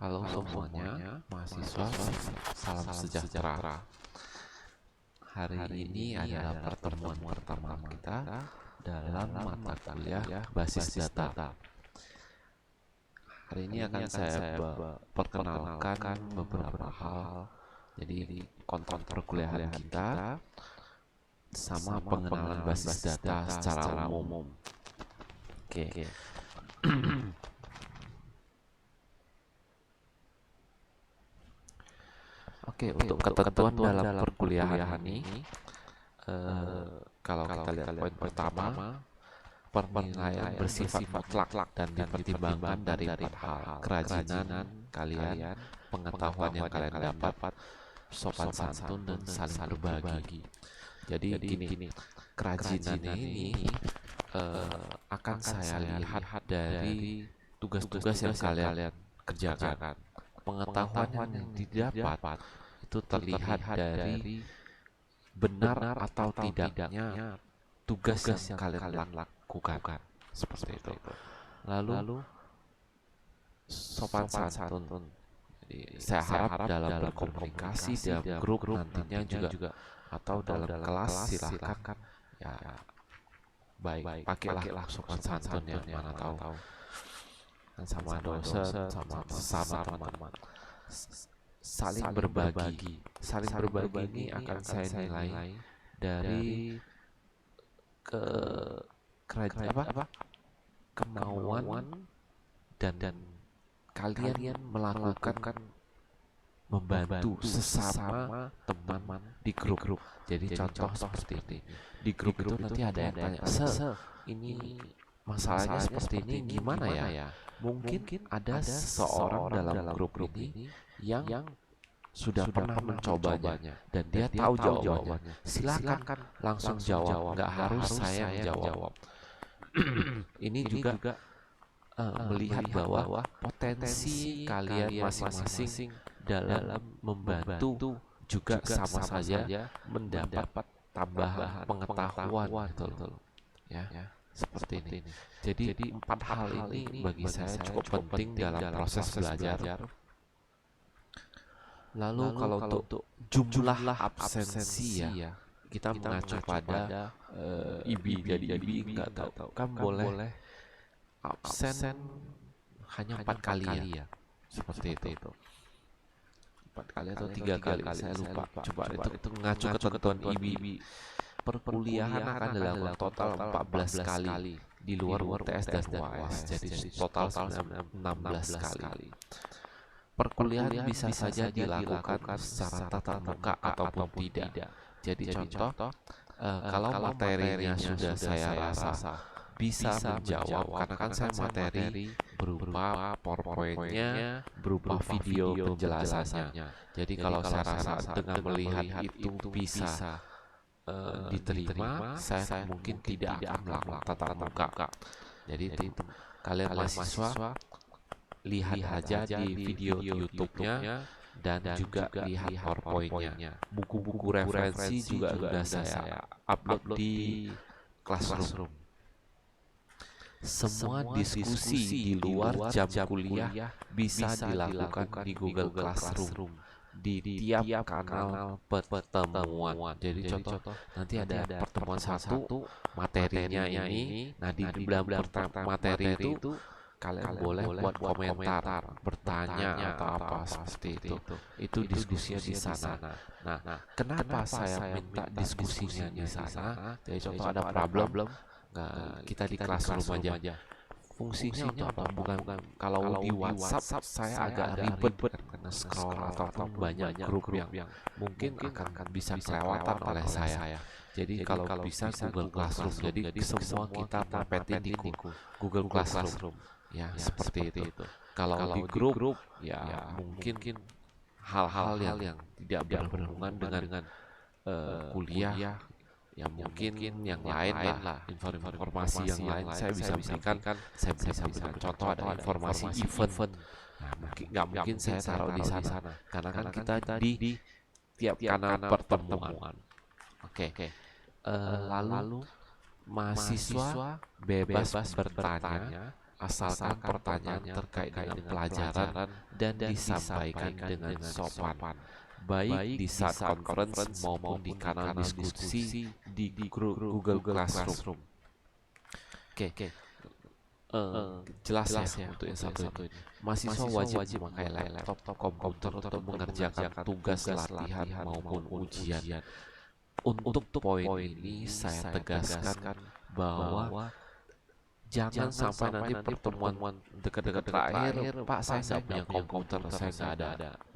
Halo semuanya, mahasiswa, salam sejahtera. Hari ini adalah pertemuan pertama kita dalam mata kuliah basis data. Hari ini akan saya perkenalkan beberapa hal. Jadi konten perkuliahan kita sama pengenalan basis data secara umum. Oke. Oke, untuk ketentuan dalam perkuliahan ini, kalau kita lihat poin pertama, penilaian bersifat mutlak dan dipertimbangkan dari 4 hal: kerajinan kalian, pengetahuan yang kalian dapat, sopan santun, dan saling berbagi. Jadi gini, kerajinan ini akan saya lihat dari tugas-tugas yang kalian kerjakan. Pengetahuan yang didapat itu terlihat dari benar atau tidaknya tugas yang kalian lakukan, seperti itu. Lalu sopan santun. Jadi, saya harap dalam berkomunikasi dalam grup nantinya juga atau dalam kelas silahkan ya baik pakailah sopan santun yang mana tahu sama dosen, sama teman-teman. Saling berbagi ini akan saya nilai dari kemauan dan kalian melakukan membantu sesama teman di grup. Jadi contoh seperti ini, di grup itu nanti ada yang tanya, ini masalahnya seperti ini gimana ya? Mungkin ada seseorang dalam grup ini yang sudah pernah mencobanya dan dia tahu jawabannya. Silakan langsung jawab, nggak harus saya menjawab. Ini juga melihat bahwa potensi kalian masing-masing dalam membantu juga sama saja mendapat tambahan pengetahuan, betul ya. Seperti ini. Jadi 4 hal ini bagi saya cukup penting dalam proses belajar. Lalu kalau untuk jumlah absensi ya, kita mengacu pada IB. Jadi IB nggak tahu kan boleh absen hanya 4 kali ya, seperti itu. 4 kali atau 3 kali, saya lupa. Coba itu mengacu ketentuan IB. Perkuliahan akan dilakukan total 14 kali di luar UTS dan UAS, jadi total 16 kali. Perkuliahan bisa saja dilakukan secara tatap muka ataupun tidak. Jadi contoh, kalau materinya sudah saya rasa bisa menjawab, karena kan saya materi berupa PowerPoint-nya, berupa video penjelasannya. Jadi kalau saya rasa dengan melihat itu bisa diterima, saya mungkin tidak akan melakukan tatap muka. Jadi kalian mahasiswa lihat aja di video YouTube-nya dan juga lihat PowerPoint-nya. Buku-buku referensi juga sudah saya upload di Classroom. Semua diskusi di luar jam kuliah bisa dilakukan di Google Classroom di tiap kanal pertemuan. Jadi contoh nanti ada pertemuan satu, materinya ini. Nah di dalam materi itu kalian boleh buat komentar, bertanya atau apa seperti itu. Itu diskusinya di sana. Nah, kenapa saya minta diskusinya di sana? Jadi contoh ada problem, kita di Classroom aja. Fungsinya untuk apa? Bukan kalau di WhatsApp saya agak ribet karena scroll ataupun banyak grup yang mungkin akan bisa kelewatan oleh saya. Jadi kalau bisa Google Classroom. Jadi semua kita mapetin di Google Classroom. Ya, seperti itu. Kalau di grup ya mungkin hal-hal yang tidak berhubungan dengan kuliah, ya mungkin yang lain lah, informasi yang lain saya bisa berikan contoh ada informasi event. Nah, nggak mungkin saya taruh di sana karena kan kita di tiap kanal pertemuan. Oke. Lalu mahasiswa bebas bertanya asalkan pertanyaan terkait dengan pelajaran dan disampaikan dengan sopan, baik di saat conference maupun di kanal diskusi di Google Classroom. Oke, jelas ya untuk yang satu ini. Mahasiswa wajib memakai laptop, komputer untuk mengerjakan tugas latihan maupun ujian. Untuk poin ini saya tegaskan bahwa jangan sampai nanti pertemuan dekat-dekat terakhir, Pak saya nggak punya komputer, saya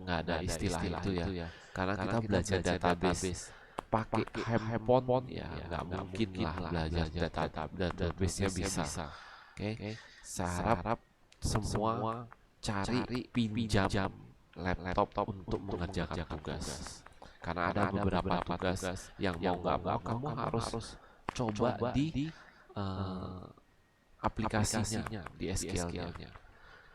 nggak ada istilah itu ya. Karena kita belajar database pakai handphone ya nggak mungkin lah belajar database-nya bisa. Oke, saya harap semua cari pinjam laptop untuk mengerjakan tugas. Karena ada beberapa tugas yang mau nggak mau kamu harus coba di aplikasinya, di SQL-nya.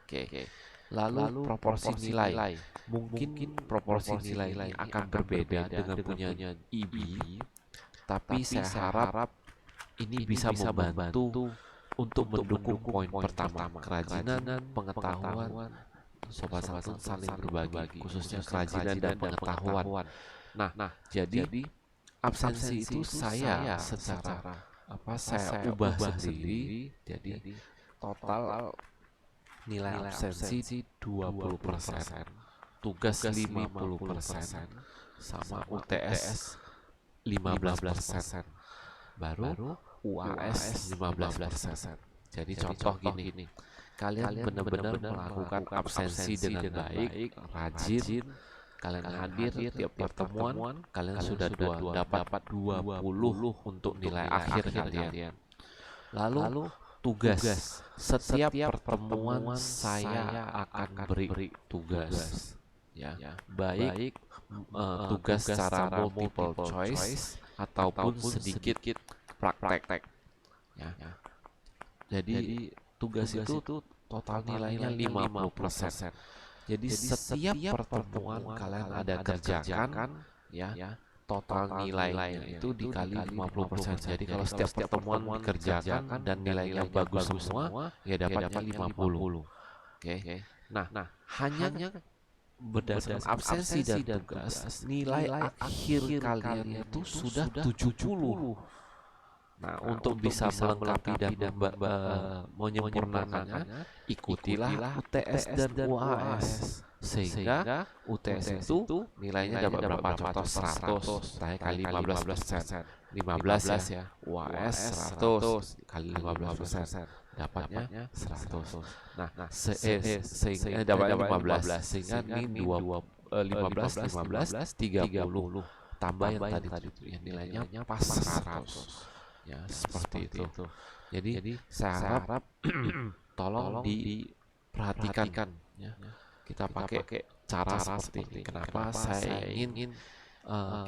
Oke. Lalu proporsi nilai. Mungkin proporsi nilai ini akan berbeda dengan punyanya IB, tapi saya harap ini bisa membantu untuk mendukung poin pertama, kerajinan, pengetahuan. Sobat santun saling berbagi, khususnya kerajinan dan pengetahuan. Nah, jadi absensi itu saya secara saya ubah sendiri, jadi total nilai absensi 20%, tugas 50%, sama UTS 15%, baru UAS 15%. Jadi contoh gini, kalian benar-benar melakukan absensi dengan baik, rajin, kalian hadir tiap pertemuan, kalian sudah dapat 20 untuk nilai akhir kalian. Lalu tugas, setiap pertemuan saya akan beri tugas, ya, baik tugas secara multiple choice ataupun sedikit praktek, ya. Jadi tugas itu total nilainya 50%. Jadi setiap pertemuan kalian ada kerjakan, ya, total nilainya itu dikali 50%. Jadi kalau setiap pertemuan dikerjakan dan nilainya bagus semua, ya dapatnya 50. Oke. Nah, hanya berdasarkan absensi dan tugas, nilai akhir kalian itu sudah 70. Nah, untuk bisa melengkapi dan menyempurnakannya, ikutilah UTS dan UAS. Sehingga UTS itu nilainya dapat berapa? Contoh 100 kali 15%. 15 ya. UAS 100 kali 15%. Dapatnya 100. Nah, sehingga dapatnya 15. Sehingga ini 15, 30. Tambah yang tadi itu ya, nilainya pas 100. Ya, seperti itu. Jadi saya harap tolong diperhatikan, ya. Kita pakai cara seperti ini. Kenapa saya ingin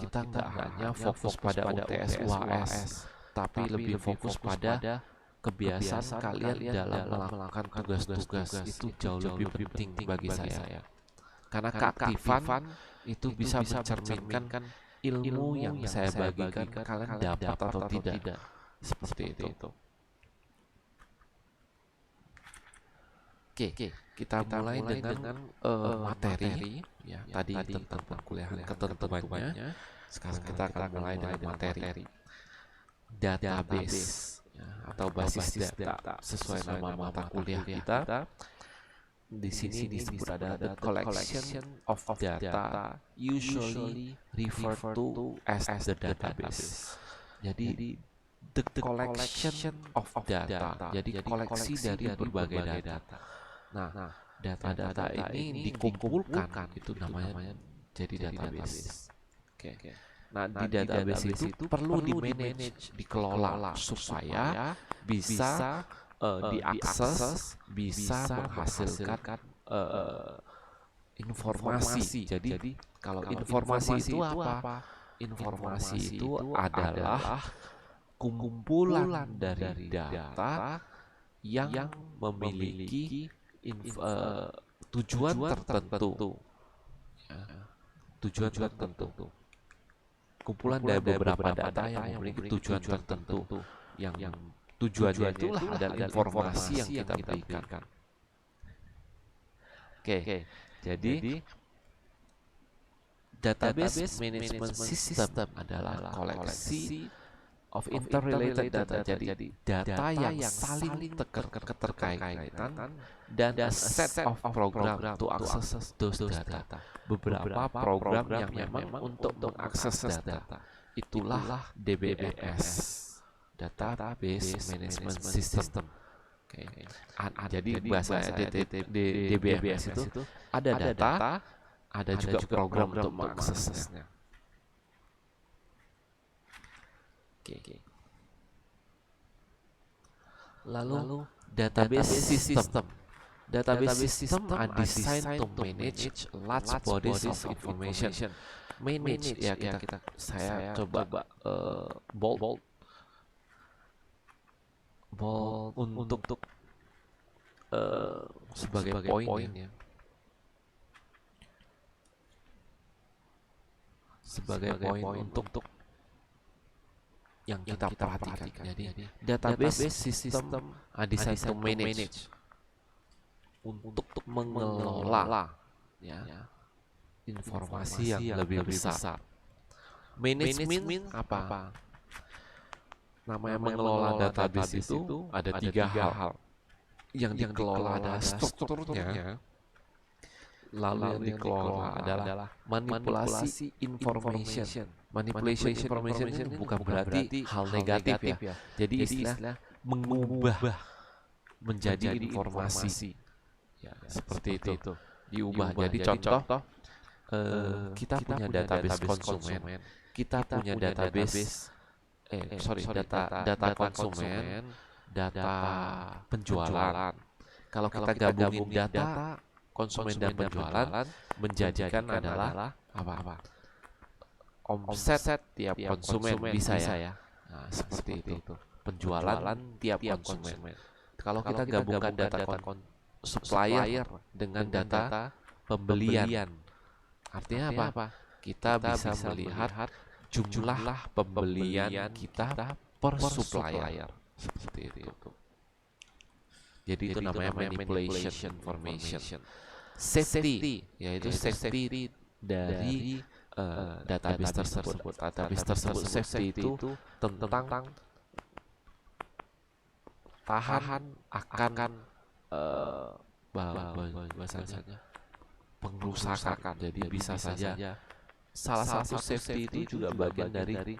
kita nggak hanya fokus pada UTS UAS, tapi lebih fokus pada kebiasaan kalian dalam melakukan tugas-tugas itu jauh lebih penting bagi saya. Karena keaktifan itu bisa mencerminkan ilmu yang saya bagikan kalian dapat atau tidak, seperti itu. Oke, kita mulai dengan materi, ya. Tadi tentang perkuliahan ketentuannya. Sekarang kita akan mulai dengan materi database, ya, atau basis data sesuai nama mata kuliah kita. Di sini disebut ada the collection of data usually referred to as the database. Jadi the collection of data. Jadi koleksi dari berbagai data. Nah, data-data ini dikumpulkan, itu namanya jadi database. Oke. Nah, di database itu perlu di-manage, dikelola supaya bisa diakses, bisa menghasilkan informasi. Jadi kalau informasi itu apa? Informasi itu adalah kumpulan dari data yang memiliki tujuan tertentu. Ya, tujuan tertentu. Kumpulan dari beberapa data yang memiliki tujuan tertentu yang Tujuannya itulah adalah informasi yang kita berikan. Oke, jadi database management system adalah koleksi of interrelated data. Jadi data yang saling keterkaitan dan a set of program to access those data. Beberapa program yang memang untuk mengakses data. Itulah DBMS, Database Management System. Oke. Jadi bahasa DBMS itu ada data, ada juga program untuk mengaksesnya. Oke. Lalu database system. Database system are designed to manage large bodies of information. Manage ya saya coba bold untuk sebagai poin ya. Sebagai poin untuk yang kita perhatikan. Jadi database system designed to manage, untuk mengelola ya informasi yang lebih besar. Manajemen apa? Namanya mengelola database itu ada 3 hal. Yang dikelola adalah strukturnya, lalu yang dikelola adalah manipulasi information. Manipulation information itu bukan berarti hal negatif ya. Jadi istilah mengubah menjadi informasi. Ya, seperti itu. Diubah. Jadi contoh kita punya database konsumen, kita punya database data konsumen, data penjualan. Kalau kita gabungin data konsumen dan penjualan menjadikan adalah apa? Omset tiap konsumen bisa ya. Nah, seperti itu. Penjualan tiap konsumen. Kalau kita gabungkan data supplier dengan data pembelian, artinya apa? Kita bisa melihat jumlah pembelian kita per supplier. Seperti itu. Jadi itu namanya manipulation information. Safety, yaitu safety dari database tersebut. Database tersebut safety itu tentang tahan akan bahasanya pengrusakan. Jadi bisa saja salah satu safety itu juga bagian dari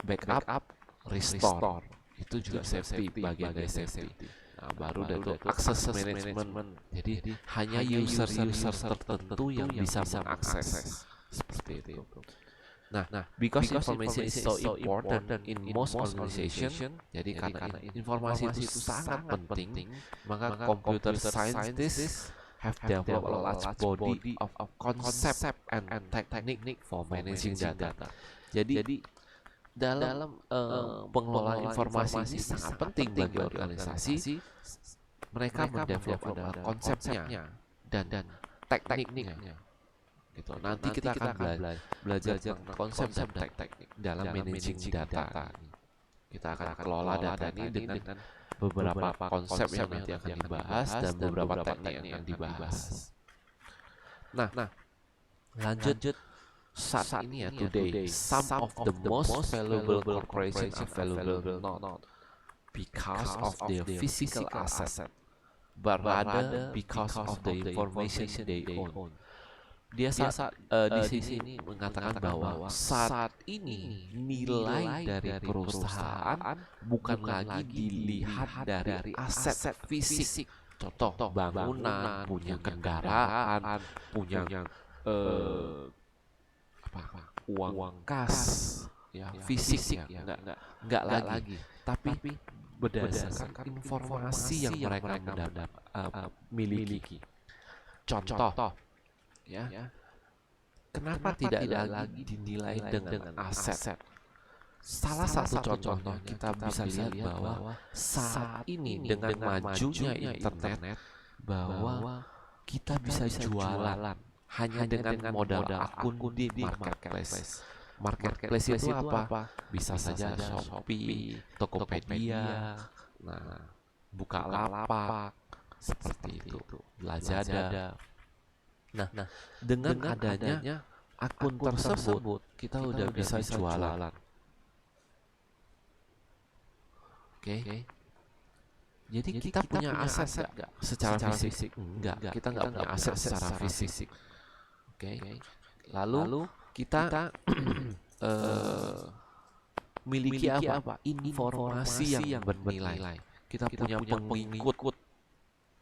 backup, restore. Itu juga safety, bagian dari safety. Nah, baru itu access management. Jadi hanya user tertentu yang bisa mengakses. Seperti itu. Nah, because information is so important in most organization, jadi karena informasi itu sangat penting, maka computer scientists have developed a large body of concept and technique for managing data. Jadi dalam pengelolaan informasi ini sangat penting bagi organisasi. Mereka mendevelop konsepnya dan tekniknya. Gitu. Nanti kita akan belajar tentang konsep dan teknik dalam managing data. Kita akan kelola data ini dengan beberapa konsep yang nanti akan dibahas dan beberapa teknik yang akan dibahas. Nah, lanjut saat ini ya, today some of the most valuable corporations are valuable not because of their physical asset, but rather because of the information they own. Dia di sini mengatakan bahwa saat ini nilai dari perusahaan bukan lagi dilihat dari aset fisik. Contoh bangunan, punya kendaraan, punya uang kas, ya fisik ya, enggak lagi. Tapi berdasarkan informasi yang mereka miliki. Contoh ya, kenapa tidak lagi dinilai dengan aset? Salah satu contohnya kita bisa lihat bahwa saat ini dengan majunya internet, bahwa kita bisa jualan hanya dengan modal akun di marketplace. Marketplace itu apa? Bisa saja Shopee, Tokopedia, Nah, Bukalapak seperti itu, Lazada. Nah, dengan adanya akun tersebut kita udah bisa jualan. Oke. Jadi kita punya aset nggak secara fisik? Enggak, kita nggak punya aset secara fisik. Oke. Lalu kita miliki apa? Informasi yang bernilai. Kita punya pengikut.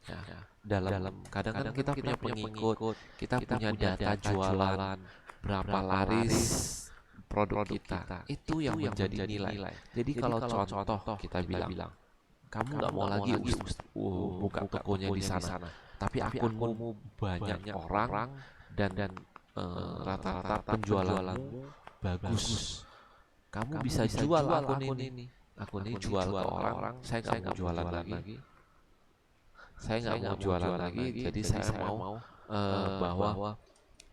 Ya, dalam kadang-kadang kita punya pengikut, kita punya data jualan, berapa laris produk kita. Itu yang menjadi nilai. Jadi kalau contoh kita bilang, kamu nggak mau lagi buka tokonya di sana, tapi akunmu banyak orang dan rata-rata penjualanmu bagus. Kamu bisa jual akun ini. Akun ini jual ke orang. Saya nggak mau jualan lagi. Saya nggak mau jualan lagi. Jadi saya mau bahwa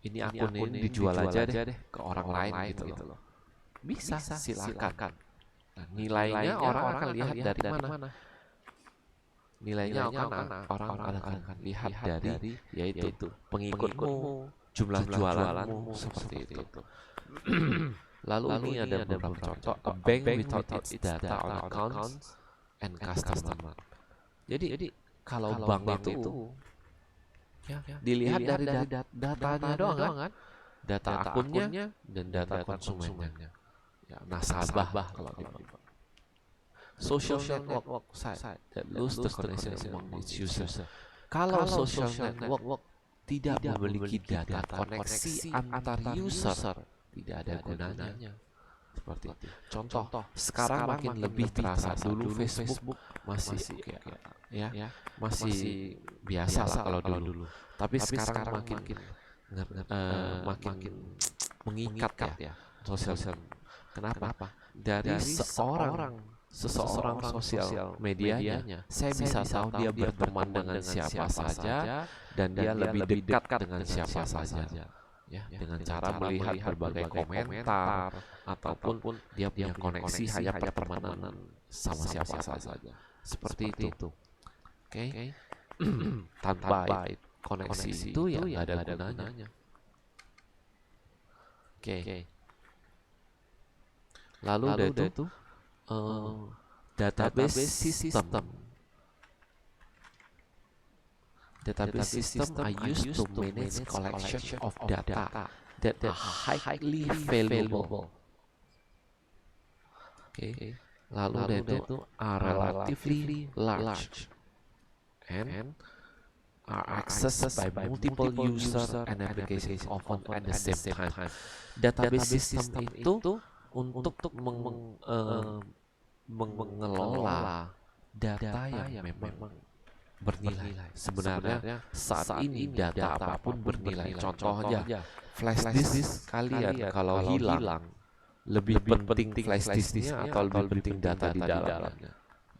ini akun ini dijual aja deh ke orang lain gitu loh. Bisa, silakan. Nah, nilainya orang akan lihat dari mana? Nilainya orang akan lihat dari yaitu pengikutmu, jumlah jualanmu seperti itu. Lalu ini ada beberapa contoh. A bank without its data on accounts and customer. Jadi kalau bank itu dilihat dari datanya doang kan? Data akunnya dan data konsumennya. Ya, nasabah kalau di bank. Social network site that lose the connection among its users. Kalau social network tidak memiliki data koneksi antar user, tidak ada gunanya. Seperti itu. Contoh, sekarang makin lebih terasa. Dulu Facebook masih masih biasa lah kalau dulu. Tapi sekarang makin mengikat ya sosial. Kenapa? Dari seseorang sosial medianya, saya bisa tahu dia berteman dengan siapa saja dan dia lebih dekat dengan siapa saja. Ya, dengan cara melihat berbagai komentar ataupun dia punya koneksi hanya pertemanan sama siapa saja. Seperti itu. Oke. Tanpa koneksi itu ya nggak ada gunanya. Oke. Lalu itu database system. Database system are used to manage collection of data that are highly valuable. Okay. Lalu itu are relatively large and are accessed by multiple users and applications often at the same time. Database system itu untuk mengelola data yang memang bernilai. Sebenarnya saat ini data apapun bernilai. Contoh aja, flash disk kalian kalau hilang, lebih penting flash disknya atau lebih penting data di dalamnya?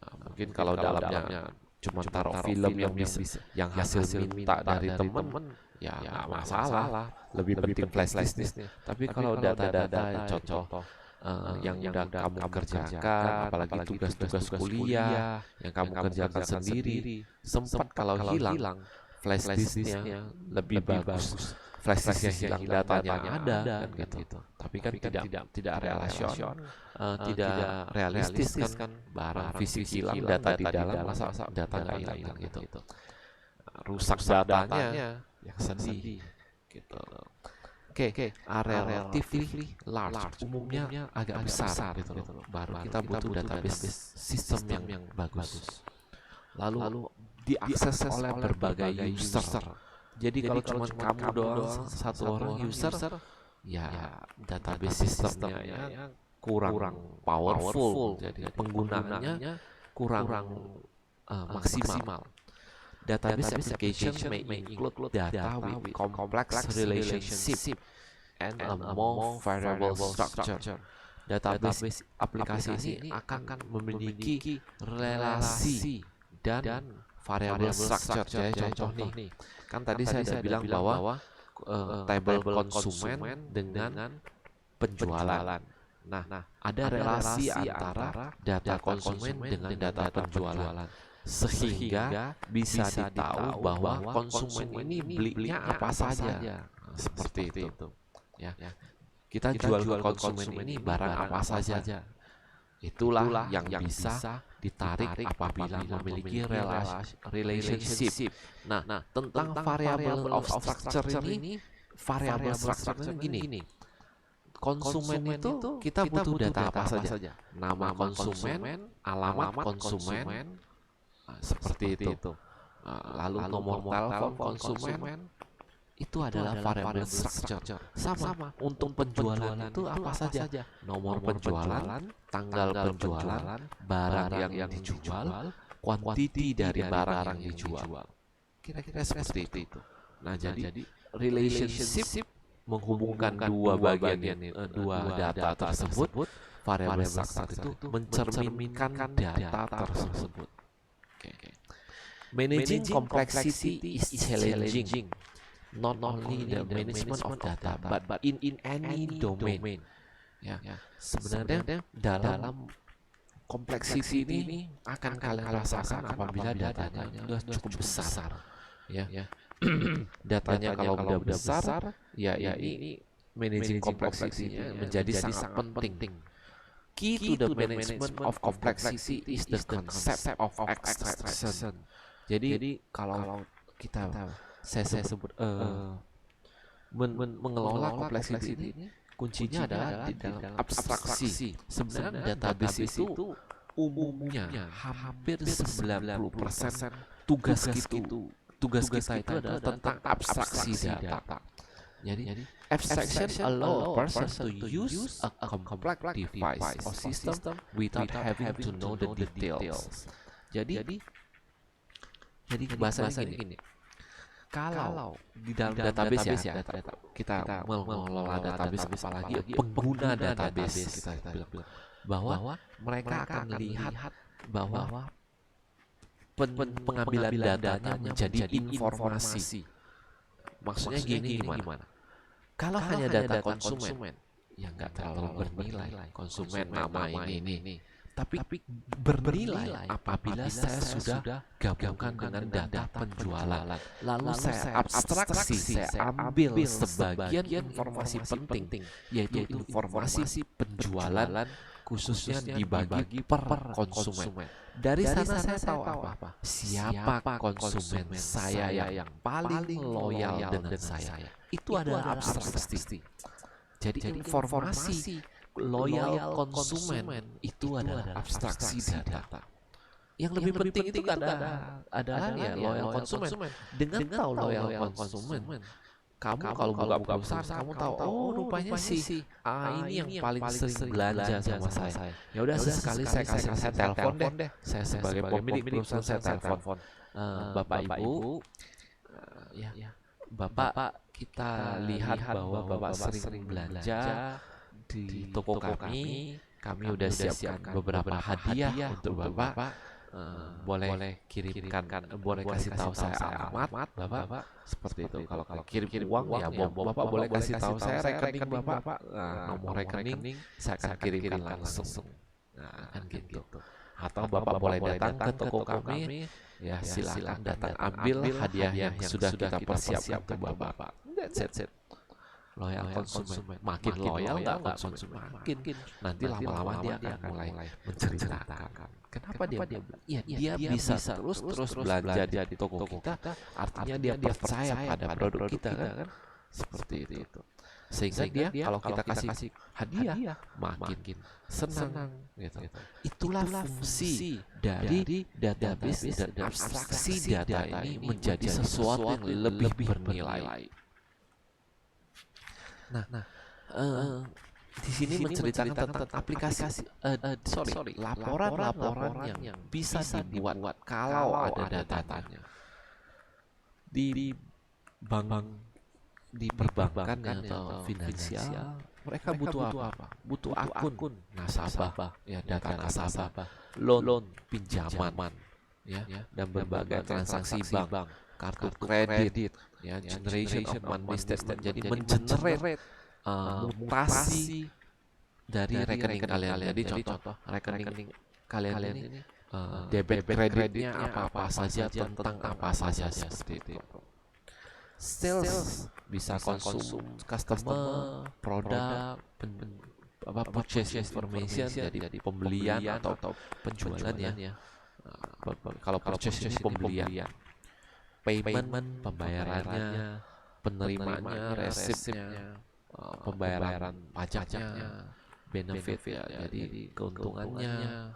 Nah, mungkin kalau dalamnya cuma taruh film yang hasil minta dari teman, ya nggak masalah. Lebih penting flash disknya. Tapi kalau data-data contoh yang udah kamu kerjakan, apalagi tugas-tugas kuliah yang kamu kerjakan sendiri, sempat kalau hilang flash disknya lebih bagus. Flash disknya hilang, datanya ada kan gitu. Tapi kan tidak relasional, tidak realistis kan, barang fisik hilang, data di dalam, masa data nggak hilang gitu. Rusak datanya, yang sedih gitu. Oke, relatively large, umumnya agak besar gitu loh. Baru kita butuh database sistem yang bagus. Lalu diakses oleh berbagai user. Jadi kalau cuma kamu doang, satu orang user, ya database sistemnya ya kurang powerful. Jadi penggunaannya kurang maksimal. Database application may include data with complex relationship and a more variable structure. Database aplikasi ini akan memiliki relasi dan variable structure. Jadi contoh nih, kan tadi saya sudah bilang bahwa table konsumen dengan penjualan. Nah, ada relasi antara data konsumen dengan data penjualan, sehingga bisa ditahu bahwa konsumen ini belinya apa saja. Nah, seperti itu. Ya, kita jual ke konsumen ini barang apa saja. Itulah yang bisa ditarik apabila memiliki relationship. Nah, tentang variable of structure ini, variable structure gini. Konsumen itu kita butuh data apa saja? Nama konsumen, alamat konsumen, seperti itu. Lalu nomor telepon konsumen, itu adalah variable structure. Sama untuk penjualan itu apa saja? Nomor penjualan, tanggal penjualan, barang yang dijual, kuantiti dari barang yang dijual. Kira-kira seperti itu. Nah, jadi relationship menghubungkan dua bagian dua data tersebut, variable structure itu mencerminkan data tersebut. Managing complexity is challenging. Not only the management of data, but in any domain. Ya, sebenarnya dalam kompleksiti ini akan kalian rasakan apabila datanya sudah cukup besar. Ya, datanya kalau udah besar, ya ini managing kompleksitinya menjadi sangat penting. Key to the management of complexity is the concept of abstraction. Jadi kalau kita saya sebut mengelola kompleksiti ini, kuncinya adalah di dalam abstraksi. Sebenarnya database itu umumnya hampir 90% tugas kita itu adalah tentang abstraksi data. Jadi abstraction allow a person to use a complex device or system without having to know the details. Jadi bahasanya gini. Kalau di dalam database ya, kita mengelola database, apalagi pengguna database, kita bilang bahwa mereka akan melihat bahwa pengambilan datanya menjadi informasi. Maksudnya gimana? Kalau hanya data konsumen, ya nggak terlalu bernilai. Konsumen nama ini. Tapi bernilai apabila saya sudah gabungkan dengan data penjualan. Lalu saya abstraksi, saya ambil sebagian informasi penting, yaitu informasi penjualan, khususnya dibagi per konsumen. Dari sana saya tahu apa? Siapa konsumen saya yang paling loyal dengan saya. Itu adalah abstraksi. Jadi informasi loyal konsumen itu adalah abstraksi data. Yang lebih penting itu adalah ya loyal konsumen. Dengan tahu loyal konsumen, kamu kalau buka perusahaan kamu tahu, oh rupanya si A ini yang paling sering belanja sama saya. Ya udah sekali saya telepon deh. Saya sebagai pemilik perusahaan saya telepon. Bapak Ibu, ya Bapak, kita lihat bahwa Bapak sering belanja di toko kami udah siapkan beberapa hadiah untuk Bapak. Boleh kirimkan, boleh kasih tahu saya alamat Bapak, seperti itu. Kalau kirim uang ya Bapak boleh kasih tahu saya rekening Bapak, nomor rekening saya akan kirimkan langsung. Nah, kan gitu. Atau Bapak boleh datang ke toko kami, ya silakan datang ambil hadiah yang sudah kita persiapkan untuk Bapak. That's it. Loyal konsumen, makin loyal nggak konsumen, makin nanti lama-lama dia akan mulai menceritakan kenapa dia bisa terus belanja di toko kita, artinya dia percaya pada produk kita kan, seperti itu. Sehingga dia kalau kita kasih hadiah makin senang gitu. Itulah fungsi dari database dan abstraksi data ini menjadi sesuatu yang lebih bernilai. Nah, di sini menceritakan tentang aplikasi, laporan yang bisa dibuat kalau ada datanya. Di bank, di perbankan atau finansial, mereka butuh apa? Butuh akun nasabah, ya data nasabah, loan pinjaman, ya dan berbagai transaksi bank, kartu kredit, ya generation of money statement. Jadi mengenerate mutasi dari rekening kalian. Jadi contoh rekening kalian ini debit kreditnya apa saja, tentang apa saja, seperti itu. Sales bisa konsum customer, produk, purchase information, jadi pembelian atau penjualan ya. Kalau purchase ini pembelian, payment pembayarannya, penerimanya, resipnya, pembayaran pajaknya, benefit ya, jadi keuntungannya,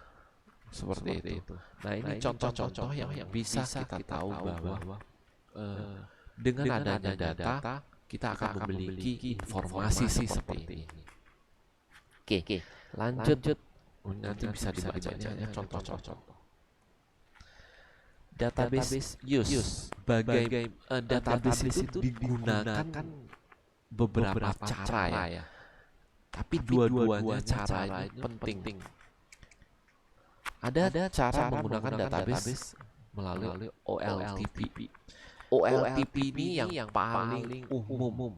seperti itu. Nah, ini contoh-contoh yang bisa kita tahu bahwa dengan adanya data kita akan memiliki informasi seperti ini. Oke, lanjut. Nanti bisa dibacanya ya, contoh-contoh. Database use. Database itu digunakan beberapa cara ya. Tapi dua-duanya cara ini penting. Ada cara menggunakan database melalui OLTP. OLTP ini yang paling umum.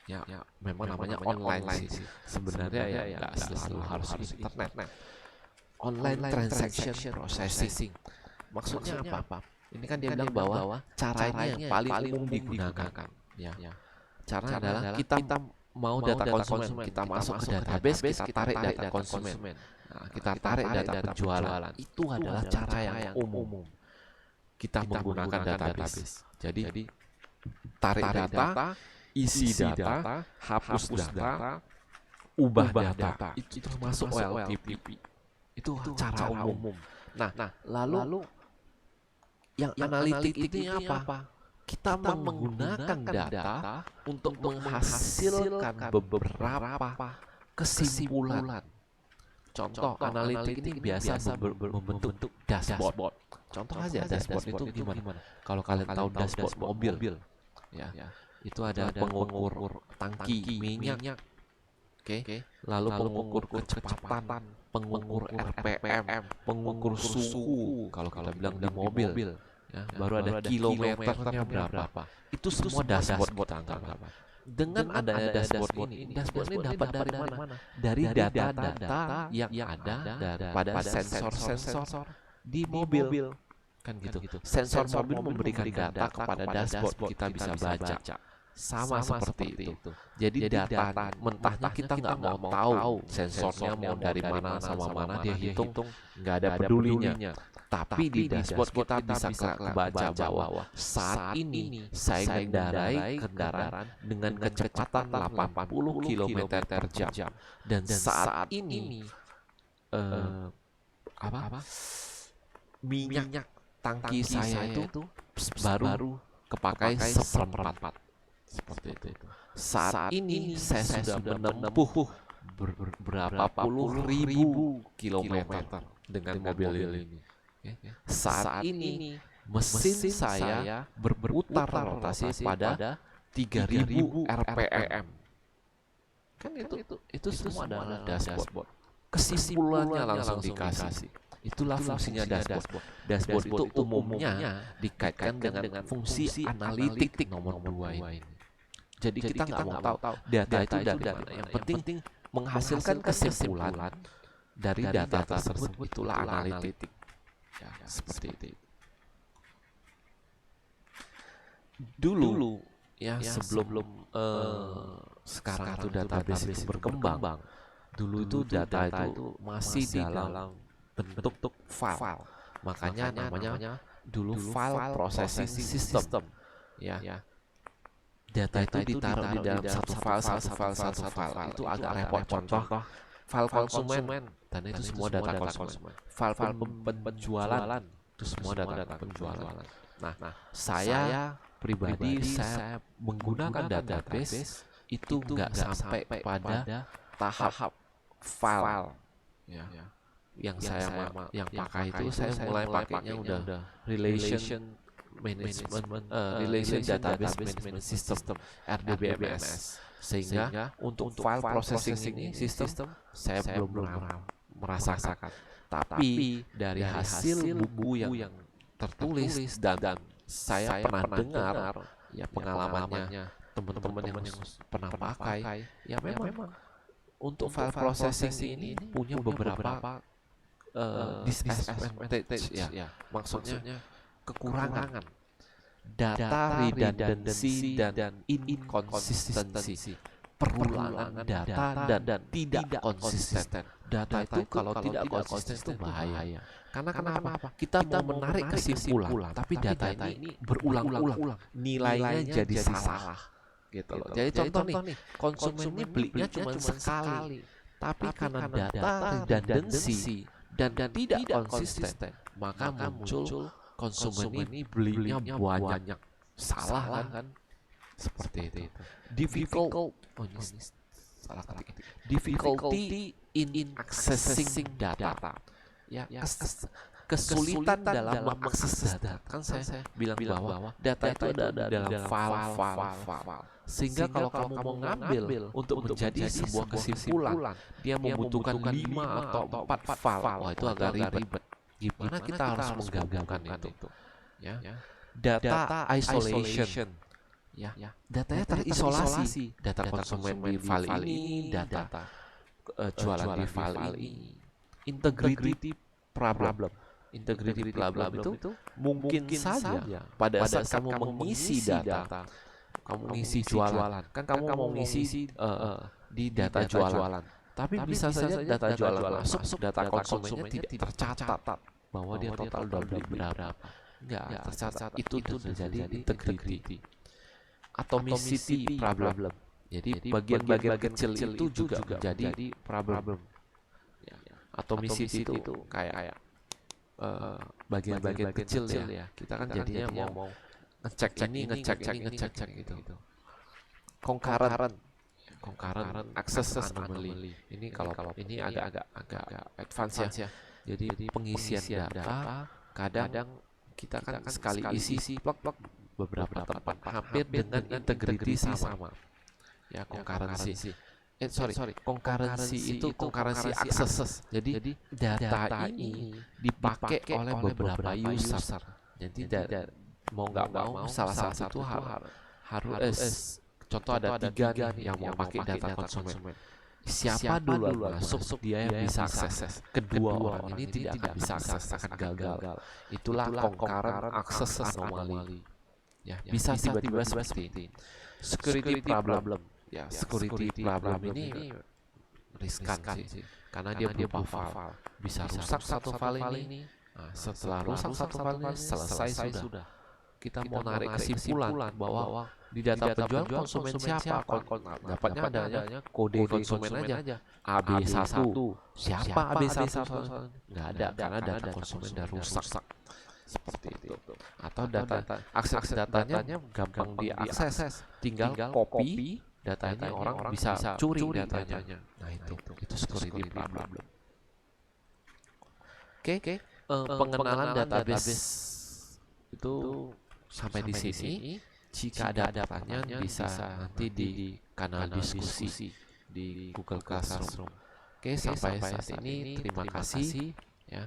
Ya, memang namanya online sih. Sebenarnya ya nggak selalu harus internet. Online transaction processing. Maksudnya apa? Ini kan dia bilang bahwa caranya yang paling umum digunakan. Ya. Caranya adalah kita mau data konsumen, kita masuk ke database, kita tarik data konsumen. Nah, kita tarik data penjualan. Itu adalah cara yang umum. Kita menggunakan database. Jadi tarik data, isi data, hapus data, ubah data. Itu termasuk OLTP. Itu cara umum. Nah, lalu yang analitik ini apa? Kita menggunakan data untuk menghasilkan beberapa kesimpulan. Contoh, analitik ini biasa membentuk dashboard. Contoh aja dashboard itu gimana? Kalau kalian tahu dashboard mobil, ya, itu ada pengukur tangki minyak, oke, lalu pengukur kecepatan, pengukur RPM, pengukur suhu. Kalau kita bilang di mobil, ya, baru ada kilometernya berapa. Itu semua dashboard kita anggap. Dengan adanya dashboard ini dapat dari mana? Dari data-data yang ada pada sensor-sensor di mobil. Kan gitu. Sensor mobil memberikan data kepada dashboard, kita bisa baca. Sama seperti itu. Jadi data mentahnya kita nggak mau tahu sensornya mau dari mana sama mana dia hitung, nggak ada pedulinya. Tapi di dashboard kita bisa baca bahwa saat ini saya mengendarai kendaraan dengan kecepatan 80 km per jam, dan saat ini minyak tangki saya itu baru kepakai seperempat. Seperti itu. Saat ini saya sudah menempuh berapa puluh ribu kilometer dengan mobil ini. Saat ini mesin saya berputar rotasi pada 3000 RPM. Kan itu semua adalah dashboard. Kesimpulannya langsung dikasih. Itulah fungsinya dashboard. Dashboard itu umumnya dikaitkan dengan fungsi analitik nomor 2 ini. Jadi kita nggak mau tahu data itu dari mana. Yang penting menghasilkan kesimpulan dari data tersebut, itulah analitik. Ya, seperti itu. Dulu ya, sebelum sekarang itu database itu berkembang. Dulu itu data itu masih dalam bentuk file. Makanya namanya dulu file processing system. Ya. Data itu ditaruh di dalam satu file. Itu agak repot. Contoh, file konsumen, dan itu semua data konsumen. File penjualan, itu semua data penjualan. Nah, saya pribadi saya menggunakan database itu nggak sampai pada tahap file. Ya. Yang saya pakai itu saya mulai pakainya udah relation management, relation database management system RDBMS, sehingga untuk file processing ini sistem saya belum merasakan, tapi dari hasil buku yang tertulis dan saya pernah dengar ya pengalamannya teman-teman yang pernah pakai, ya memang untuk file processing ini punya beberapa disadvantage ya, maksudnya kekurangan. Data redundancy dan inconsistency, perulangan data dan tidak konsisten. Data itu kalau tidak konsisten itu bahaya. Karena kenapa? Kita mau menarik kesimpulan, tapi data ini berulang-ulang, nilainya jadi salah. Gitu loh. Jadi contoh nih, konsumen ini belinya cuma sekali, tapi karena data redundancy dan tidak konsisten, maka muncul konsumen ini belinya banyak, salah kan? Seperti itu. Difficulty in accessing data. Ya, kesulitan dalam mengakses data. Kan saya bilang bahwa data itu ada dalam file. Sehingga kalau kamu mau ngambil untuk menjadi sebuah kesimpulan, dia membutuhkan 5 atau 4 file. Wah, itu agak ribet. Gimana kita harus menggabungkan itu? Ya. Data isolation. Ya, datanya terisolasi. Data konsumen di file ini, data jualan di file ini. Integrity problem. Integrity problem itu mungkin saja pada saat kamu mengisi data, kamu mengisi jualan, kan kamu mau mengisi di data jualan. Tapi bisa saja data jualan masuk, data konsumennya tidak tercatat bahwa dia total udah beli berapa. Enggak tercatat. Itu terjadi integrity. Atomicity problem. Jadi bagian-bagian kecil itu juga menjadi problem. Atomicity itu kayak bagian-bagian kecil ya. Kita kan jadinya mau ngecek ngecek gitu. Concurrent access anomaly. Ini kalau ini agak advance ya. Jadi pengisian data kadang kita kan sekali isi plok beberapa tempat hampir dengan integrity sama. Ya, concurrency. Concurrency itu concurrency access. Jadi data ini dipakai oleh beberapa user. Jadi mau nggak mau salah satu harus contoh ada 3 nih yang mau pakai data konsumen. Siapa duluan masuk dia yang bisa akses. Kedua orang ini tidak akan bisa akses, akan gagal. Itulah concurrent access anomaly. Ya, bisa tiba-tiba seperti ini. Security problem. Ya, security problem ini riskan sih, karena dia berupa file. Bisa rusak satu file ini. Nah, setelah rusak satu file ini selesai sudah. Kita mau narik kesimpulan bahwa di data penjual konsumen siapa, dapatnya adanya kode konsumen aja AB1. Siapa AB1? Nggak ada, karena data konsumen udah rusak. Seperti itu. Atau akses datanya gampang diakses, tinggal copy datanya, orang bisa curi datanya. Nah, itu security problem. Oke. Pengenalan database itu sampai di sini. Jika ada pertanyaan bisa nanti di kanal diskusi di Google Classroom. Oke, sampai saat ini terima kasih ya.